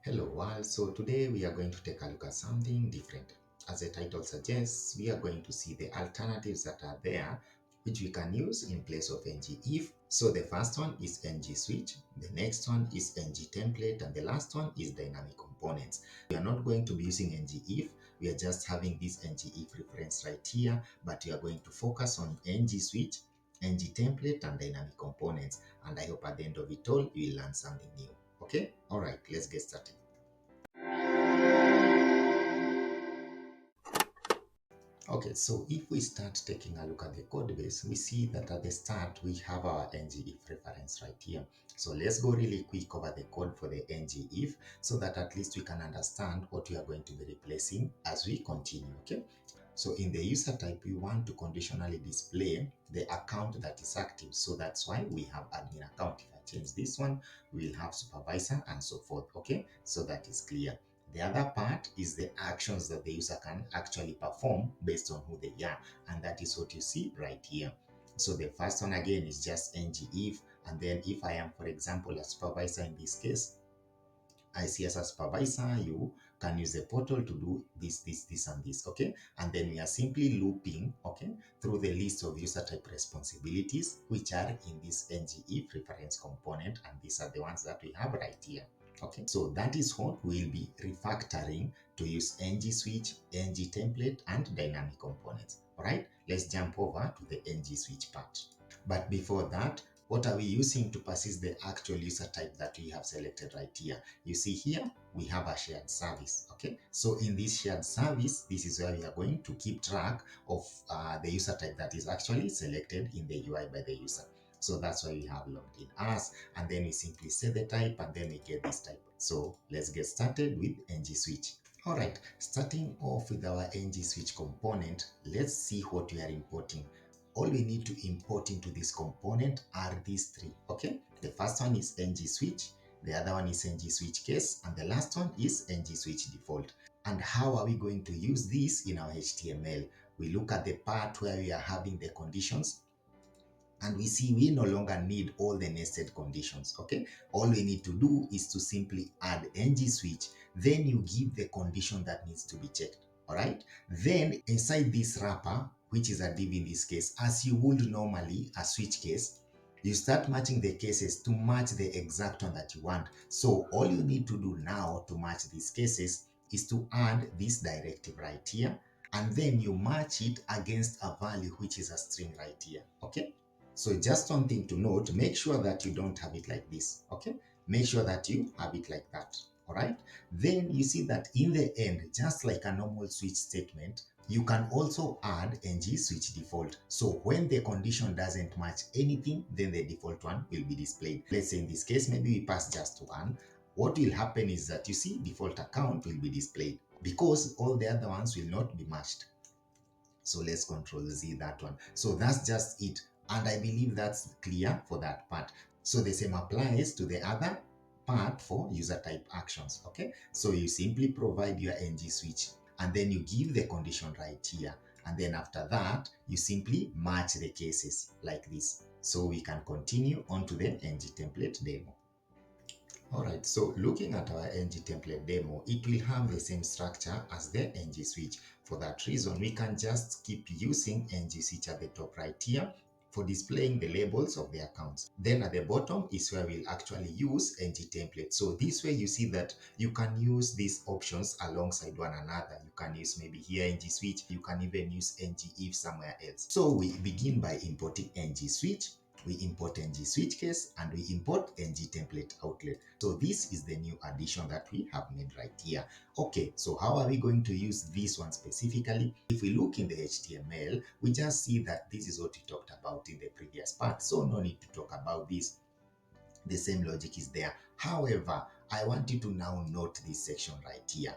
Hello world, so today we are going to take a look at something different. As the title suggests, we are going to see the alternatives that are there which we can use in place of NgIf. So the first one is NgSwitch, the next one is NgTemplate, and the last one is dynamic components. We are not going to be using NgIf, we are just having this NgIf reference right here, but we are going to focus on NgSwitch, NgTemplate, and dynamic components. And I hope at the end of it all, you will learn something new. Okay, all right, let's get started. Okay, so if we start taking a look at the code base, we see that at the start we have our NgIf reference right here. So let's go really quick over the code for the NgIf so that at least we can understand what we are going to be replacing as we continue, okay? So in the user type, we want to conditionally display the account that is active. So that's why we have admin account. If I change this one, we'll have supervisor and so forth, okay? So that is clear. The other part is the actions that the user can actually perform based on who they are. And that is what you see right here. So the first one again is just NgIf. And then if I am, for example, a supervisor in this case, I see as a supervisor, you can use the portal to do this, and this, okay? And then we are simply looping, okay, through the list of user type responsibilities, which are in this NgIf reference component. And these are the ones that we have right here. Okay, so that is what we'll be refactoring to use NgSwitch, NgTemplate, and dynamic components. All right, let's jump over to the NgSwitch part. But before that, what are we using to persist the actual user type that we have selected right here? You see here, we have a shared service, okay? So in this shared service, this is where we are going to keep track of the user type that is actually selected in the UI by the user. So that's why we have logged in as, and then we simply set the type, and then we get this type. So let's get started with NgSwitch. All right, starting off with our NgSwitch component, let's see what we are importing. All we need to import into this component are these three, okay? The first one is NgSwitch, the other one is NgSwitch case, and the last one is NgSwitch default. And how are we going to use this in our HTML? We look at the part where we are having the conditions, and we see we no longer need all the nested conditions, okay? All we need to do is to simply add NgSwitch, then you give the condition that needs to be checked, all right? Then inside this wrapper, which is a div in this case, as you would normally a switch case, you start matching the cases to match the exact one that you want. So all you need to do now to match these cases is to add this directive right here, and then you match it against a value which is a string right here, okay? So just one thing to note, make sure that you don't have it like this, okay? Make sure that you have it like that, all right? Then you see that in the end, just like a normal switch statement, you can also add NgSwitch default. So when the condition doesn't match anything, then the default one will be displayed. Let's say in this case, maybe we pass just one. What will happen is that you see default account will be displayed because all the other ones will not be matched. So let's Control Z that one. So that's just it. And I believe that's clear for that part. So the same applies to the other part for user type actions, okay? So you simply provide your NgSwitch, and then you give the condition right here. And then after that, you simply match the cases like this. So we can continue on to the NgTemplate demo. Alright, so looking at our NgTemplate demo, it will have the same structure as the NgSwitch. For that reason, we can just keep using NgSwitch at the top right here for displaying the labels of the accounts. Then at the bottom is where we'll actually use NgTemplate. So this way you see that you can use these options alongside one another. You can use maybe here NgSwitch, you can even use NgIf somewhere else. So we begin by importing NgSwitch. We import NgSwitch case, and we import NgTemplateOutlet. So this is the new addition that we have made right here. Okay, so how are we going to use this one specifically? If we look in the HTML, we just see that this is what we talked about in the previous part. So no need to talk about this. The same logic is there. However, I want you to now note this section right here.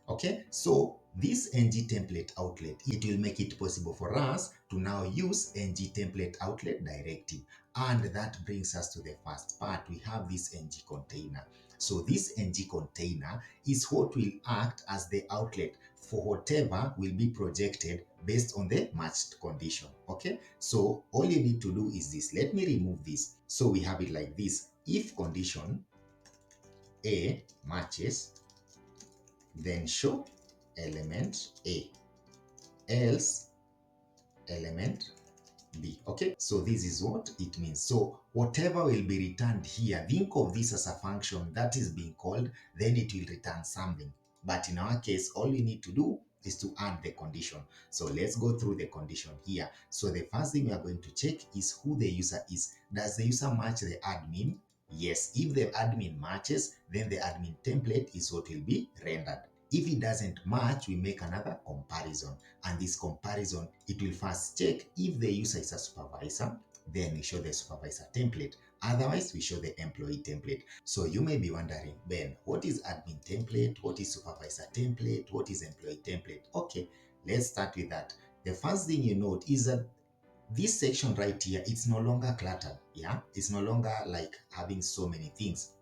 Okay, so this NgTemplateOutlet, it will make it possible for us to now use NgTemplateOutlet directive. And that brings us to the first part. We have this ng container. So this ng container is what will act as the outlet for whatever will be projected based on the matched condition. Okay, so all you need to do is this. Let me remove this. So we have it like this. If condition A matches, then show element A, else element B. Okay, so this is what it means. So whatever will be returned here, think of this as a function that is being called, then it will return something. But in our case, all we need to do is to add the condition. So let's go through the condition here. So the first thing we are going to check is who the user is. Does the user match the admin? Yes. If the admin matches, then the admin template is what will be rendered. If it doesn't match, we make another comparison. And this comparison, it will first check if the user is a supervisor, then we show the supervisor template. Otherwise, we show the employee template. So you may be wondering, Ben, what is admin template? What is supervisor template? What is employee template? Okay, let's start with that. The first thing you note is that this section right here, it's no longer cluttered. Yeah, it's no longer like having so many things.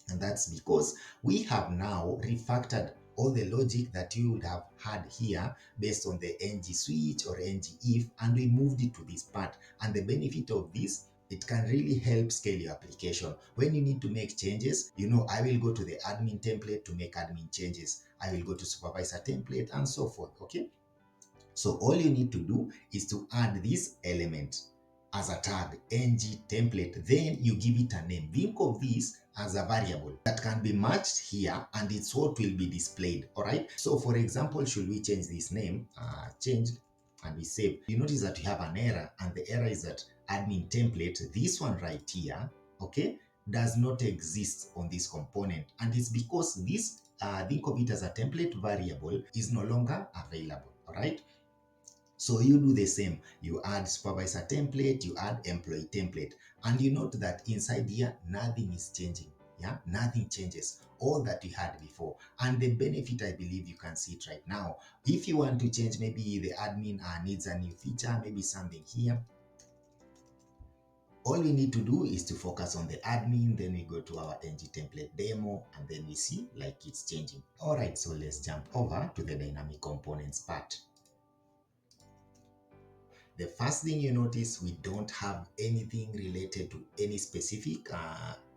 And that's because we have now refactored all the logic that you would have had here based on the NgSwitch or NgIf, and we moved it to this part. And the benefit of this, it can really help scale your application. When you need to make changes, I will go to the admin template to make admin changes. I will go to supervisor template and so forth, okay? So all you need to do is to add this element as a tag, NgTemplate, then you give it a name. Think of this as a variable that can be matched here, and it's what will be displayed. All right. So for example, should we change this name? Change, and we save. You notice that you have an error, and the error is that admin template, this one right here, okay, does not exist on this component, and it's because this think of it as a template variable is no longer available. All right. So you do the same. You add supervisor template, you add employee template, and you note that inside here, nothing is changing. Yeah, nothing changes. All that we had before. And the benefit, I believe you can see it right now. If you want to change, maybe the admin needs a new feature, maybe something here. All we need to do is to focus on the admin, then we go to our NgTemplate demo, and then we see like it's changing. All right, so let's jump over to the dynamic components part. The first thing you notice, we don't have anything related to any specific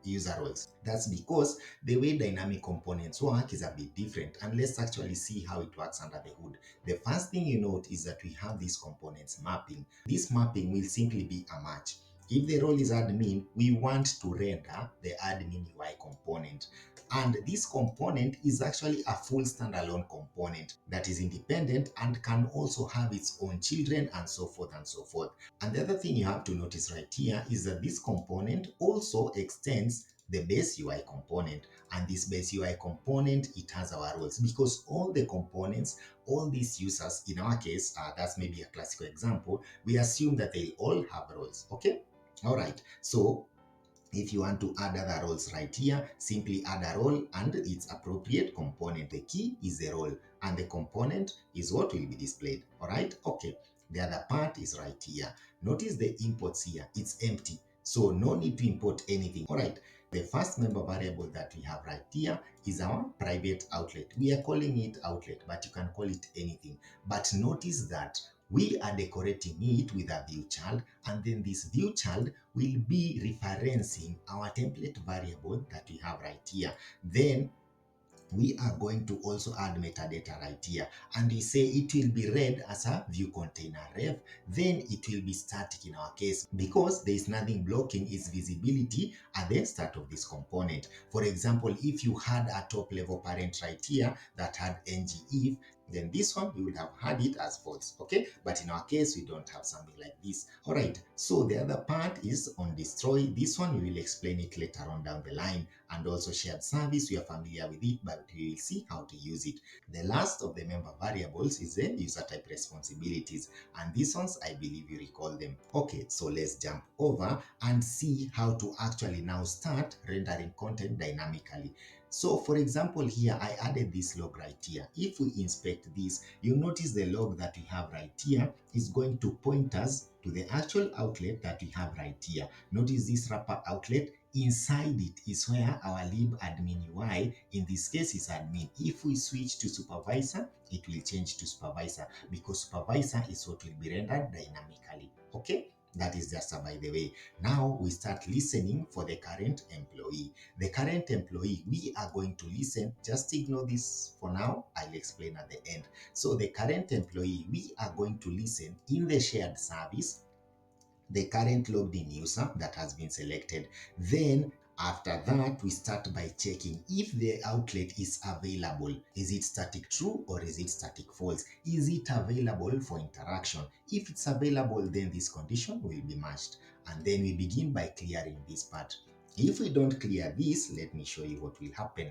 user roles. That's because the way dynamic components work is a bit different, and let's actually see how it works under the hood. The first thing you note is that we have this components mapping. This mapping will simply be a match. If the role is admin, we want to render the admin UI component. And this component is actually a full standalone component that is independent and can also have its own children and so forth and so forth. And the other thing you have to notice right here is that this component also extends the base UI component. And this base UI component, it has our roles, because all the components, all these users, in our case, that's maybe a classical example, we assume that they all have roles, okay? All right, so if you want to add other roles right here, simply add a role and its appropriate component. The key is the role, and the component is what will be displayed. All right, okay. The other part is right here. Notice the imports here, it's empty. So no need to import anything. All right, the first member variable that we have right here is our private outlet. We are calling it outlet, but you can call it anything. But notice that we are decorating it with a view child, and then this view child will be referencing our template variable that we have right here. Then we are going to also add metadata right here, and we say it will be read as a view container ref, then it will be static in our case because there is nothing blocking its visibility at the start of this component. For example, if you had a top level parent right here that had NgIf, then this one we would have had it as false, okay? But in our case, we don't have something like this. All right, so the other part is on destroy. This one we will explain it later on down the line, and also shared service. We are familiar with it, but we will see how to use it. The last of the member variables is the user type responsibilities, and these ones I believe you recall them. Okay, so let's jump over and see how to actually now start rendering content dynamically. So for example, here I added this log right here. If we inspect this, you notice the log that we have right here is going to point us to the actual outlet that we have right here. Notice this wrapper outlet. Inside it is where our lib admin UI, in this case, is admin. If we switch to supervisor, it will change to supervisor because supervisor is what will be rendered dynamically. Okay? That is just a by the way. Now we start listening for the current employee. The current employee, we are going to listen. Just ignore this for now. I'll explain at the end. So the current employee, we are going to listen in the shared service, the current logged in user that has been selected. Then after that, we start by checking if the outlet is available. Is it static true or is it static false? Is it available for interaction? If it's available, then this condition will be matched. And then we begin by clearing this part. If we don't clear this, let me show you what will happen.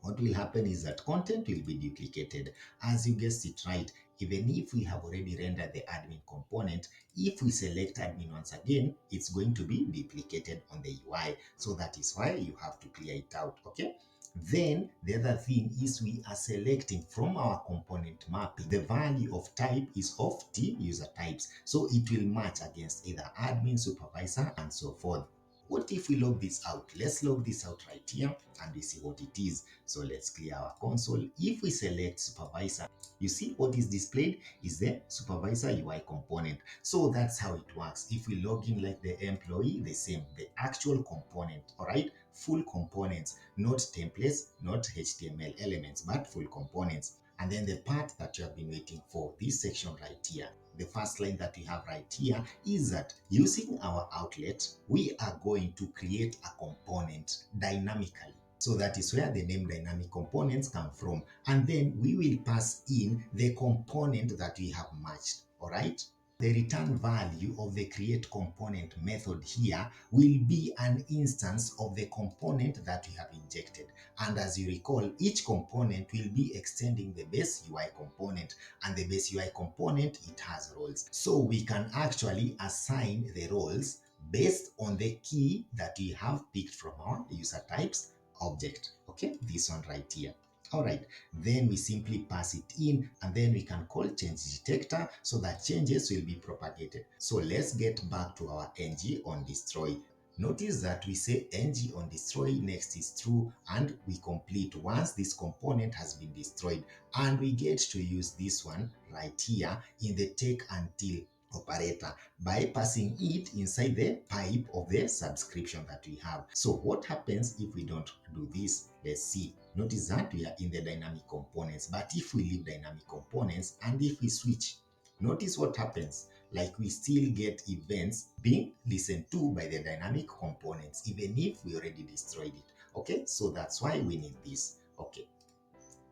What will happen is that content will be duplicated. As you guessed it right, even if we have already rendered the admin component, if we select admin once again, it's going to be duplicated on the UI. So that is why you have to clear it out, okay? Then the other thing is we are selecting from our component mapping. The value of type is of T user types. So it will match against either admin, supervisor, and so forth. What if we log this out? Let's log this out right here and we see what it is. So let's clear our console. If we select supervisor, you see what is displayed is the supervisor UI component. So that's how it works. If we log in like the employee, the same, the actual component, all right? Full components, not templates, not HTML elements, but full components. And then the part that you have been waiting for, this section right here, the first line that we have right here is that using our outlet, we are going to create a component dynamically. So that is where the name dynamic components come from. And then we will pass in the component that we have matched, all right? The return value of the create component method here will be an instance of the component that we have injected. And as you recall, each component will be extending the base UI component, and the base UI component, it has roles. So we can actually assign the roles based on the key that we have picked from our user types object. Okay, this one right here. All right, then we simply pass it in, and then we can call change detector so that changes will be propagated. So let's get back to our ng on destroy. Notice that we say ng on destroy next is true, and we complete once this component has been destroyed, and we get to use this one right here in the take until operator by passing it inside the pipe of the subscription that we have. So what happens if we don't do this? Let's see. Notice that we are in the dynamic components, but if we leave dynamic components and if we switch, notice what happens. Like we still get events being listened to by the dynamic components, even if we already destroyed it. Okay, so that's why we need this. Okay.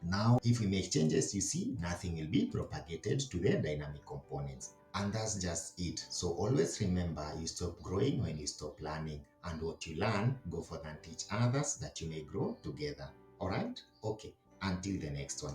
Now, if we make changes, you see, nothing will be propagated to the dynamic components. And that's just it. So always remember, you stop growing when you stop learning. And what you learn, go further and teach others that you may grow together. All right? Okay. Until the next one.